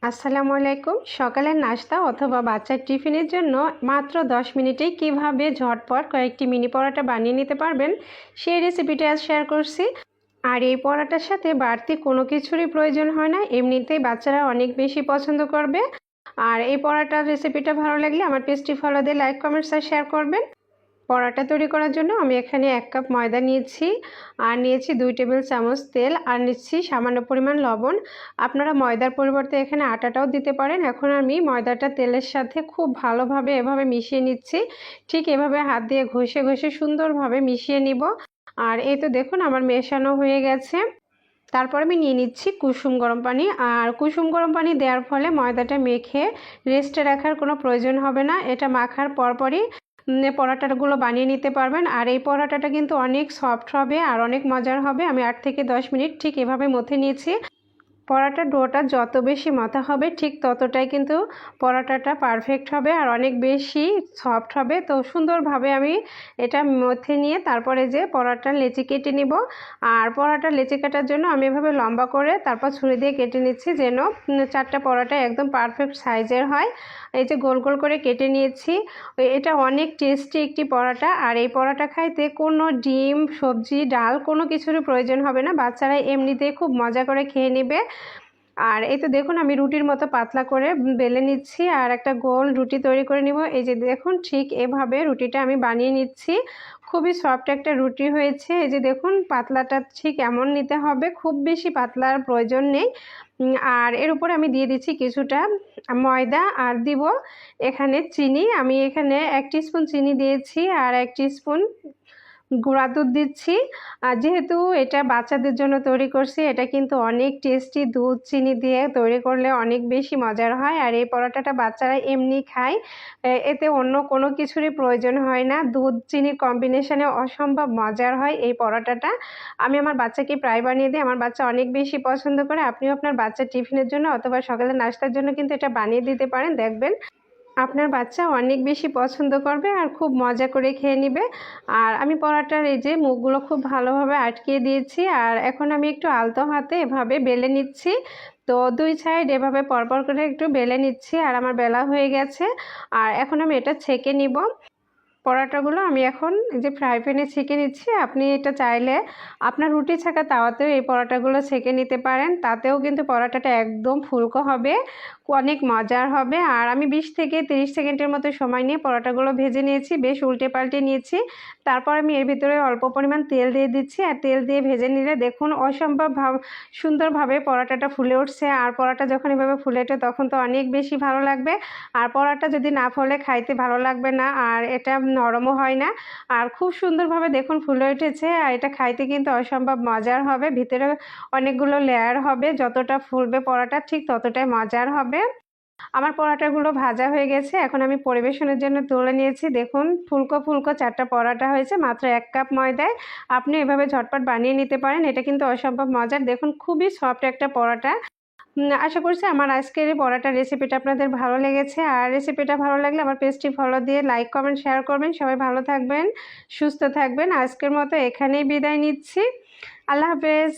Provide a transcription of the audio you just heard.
আসসালামু আলাইকুম। সকালের নাস্তা অথবা বাচ্চার টিফিনের জন্য মাত্র 10 মিনিটেই কিভাবে ঝটপট কয়েকটি মিনি পরোটা বানিয়ে নিতে পারবেন সেই রেসিপিটা আজ শেয়ার করছি। আর এই পরোটার সাথে বাড়তি কোনো কিছুরই প্রয়োজন হয় না, এমনিতেই বাচ্চারা অনেক বেশি পছন্দ করবে। আর এই পরোটার রেসিপিটা ভালো লাগলে আমার পেজটি ফলো দিয়ে লাইক, কমেন্টস আর শেয়ার করবেন। পরোটা তৈরি করার জন্য আমি এখানে 1 কাপ ময়দা নিয়েছি, আর নিয়েছি 2 টেবিল চামচ তেল, আর নিচ্ছি সামান্য পরিমাণ লবণ। আপনারা ময়দার পরিবর্তে এখানে আটাটাও দিতে পারেন। এখন আমি ময়দাটা তেলের সাথে খুব ভালোভাবে এভাবে মিশিয়ে নিচ্ছি। ঠিক এভাবে হাত দিয়ে ঘষে ঘষে সুন্দরভাবে মিশিয়ে নিব। আর এই তো দেখুন আমার মেশানো হয়ে গেছে। তারপর আমি নিয়ে নিচ্ছি কুসুম গরম পানি। আর কুসুম গরম পানি দেওয়ার ফলে ময়দাটা মেখে রেস্টে রাখার কোনো প্রয়োজন হবে না। এটা মাখার পরপরই পরোটাগুলো বানিয়ে নিতে পারবেন। আর এই পরোটাটা কিন্তু অনেক সফট হবে আর অনেক মজার হবে। আমি 8 থেকে 10 মিনিট ঠিক এভাবে মথে নিয়েছি। পরোটার ডোটা যত বেশি মথা হবে ঠিক ততটাই কিন্তু পরোটাটা পারফেক্ট হবে আর অনেক বেশি সফট হবে। তো সুন্দরভাবে আমি এটা মথে নিয়ে তারপরে যে পরোটার লেচি কেটে নিব। আর পরোটার লেচি কাটার জন্য আমি এভাবে লম্বা করে তারপর ছুরি দিয়ে কেটে নিচ্ছি, যেন 4টা পরোটা একদম পারফেক্ট সাইজের হয়। এই যে গোল গোল করে কেটে নিয়েছি। এটা অনেক টেস্টি একটি পরোটা। আর এই পরোটা খাইতে কোনো ডিম, সবজি, ডাল কোনো কিছুরই প্রয়োজন হবে না। বাচ্চারা এমনিতেই খুব মজা করে খেয়ে নেবে। আর এই তো দেখুন আমি রুটির মতো পাতলা করে বেলে নিচ্ছি আর একটা গোল রুটি তৈরি করে নিব। এই যে দেখুন ঠিক এভাবে রুটিটা আমি বানিয়ে নিচ্ছি। খুবই সফট একটা রুটি হয়েছে। এই যে দেখুন পাতলাটা ঠিক এমন নিতে হবে, খুব বেশি পাতলার প্রয়োজন নেই। আর এর উপরে আমি দিয়ে দিচ্ছি কিছুটা ময়দা আর দিব এখানে চিনি। আমি এখানে 1 টিস্পুন চিনি দিয়েছি আর 1 টিস্পুন গুঁড়া দুধ দিচ্ছি। আর যেহেতু এটা বাচ্চাদের জন্য তৈরি করছি, এটা কিন্তু অনেক টেস্টি। দুধ চিনি দিয়ে তৈরি করলে অনেক বেশি মজার হয়। আর এই পরোটাটা বাচ্চারা এমনি খায়, এতে অন্য কোনো কিছুরই প্রয়োজন হয় না। দুধ চিনির কম্বিনেশনে অসম্ভব মজার হয় এই পরোটাটা। আমি আমার বাচ্চাকে প্রায় বানিয়ে দিই, আমার বাচ্চা অনেক বেশি পছন্দ করে। আপনিও আপনার বাচ্চার টিফিনের জন্য অথবা সকালের নাস্তার জন্য কিন্তু এটা বানিয়ে দিতে পারেন, দেখবেন আপনার বাচ্চা অনেক বেশি পছন্দ করবে আর খুব মজা করে খেয়ে নেবে। আর আমি পরোটার এই যে মুখগুলো খুব ভালোভাবে আটকিয়ে দিয়েছি। আর এখন আমি একটু আলতো হাতে এভাবে বেলে নিচ্ছি। তো 2 সাইড এভাবে পরপর করে একটু বেলে নিচ্ছি আর আমার বেলা হয়ে গেছে। আর এখন আমি এটা ছেঁকে নিব। পরোটাগুলো আমি এখন যে ফ্রাই প্যানে ছেঁকে নিচ্ছি। আপনি এটা চাইলে আপনার রুটি ছাঁকা তাওয়াতেও এই পরোটাগুলো ছেঁকে নিতে পারেন, তাতেও কিন্তু পরোটাটা একদম ফুলকো হবে, অনেক মজার হবে। আর আমি 20 থেকে 30 সেকেন্ডের মতো সময় নিয়ে পরোটাগুলো ভেজে নিয়েছি, বেশ উল্টে পাল্টে নিয়েছি। তারপর আমি এর ভিতরে অল্প পরিমাণ তেল দিয়ে দিচ্ছি। আর তেল দিয়ে ভেজে নিলে দেখুন অসম্ভব সুন্দরভাবে পরোটাটা ফুলে উঠছে। আর পরোটা যখন এভাবে ফুলে ওঠে তখন তো অনেক বেশি ভালো লাগবে। আর পরোটা যদি না ফোলে খাইতে ভালো লাগবে না, আর এটা নরমও হয় না। আর খুব সুন্দরভাবে দেখুন ফুলে উঠেছে। আর এটা খাইতে কিন্তু অসম্ভব মজার হবে। ভিতরে অনেকগুলো লেয়ার হবে, যতটা ফুলবে পরোটা ঠিক ততটাই মজার হবে। আমার পরোটাগুলো ভাজা হয়ে গেছে, এখন আমি পরিবেশনের জন্য তুলে নিয়েছি। দেখুন ফুলকো ফুলকো 4টা পরোটা হয়েছে মাত্র 1 কাপ ময়দায়। আপনি এভাবে ঝটপট বানিয়ে নিতে পারেন, এটা কিন্তু অসম্ভব মজার। দেখুন খুবই সফট একটা পরোটা। আশা করছি আমার আজকের এই পরোটার রেসিপিটা আপনাদের ভালো লেগেছে। আর রেসিপিটা ভালো লাগলে আমার পেজটি ফলো দিয়ে লাইক, কমেন্ট, শেয়ার করবেন। সবাই ভালো থাকবেন, সুস্থ থাকবেন। আজকের মতো এখানেই বিদায় নিচ্ছি। আল্লাহ হাফেজ।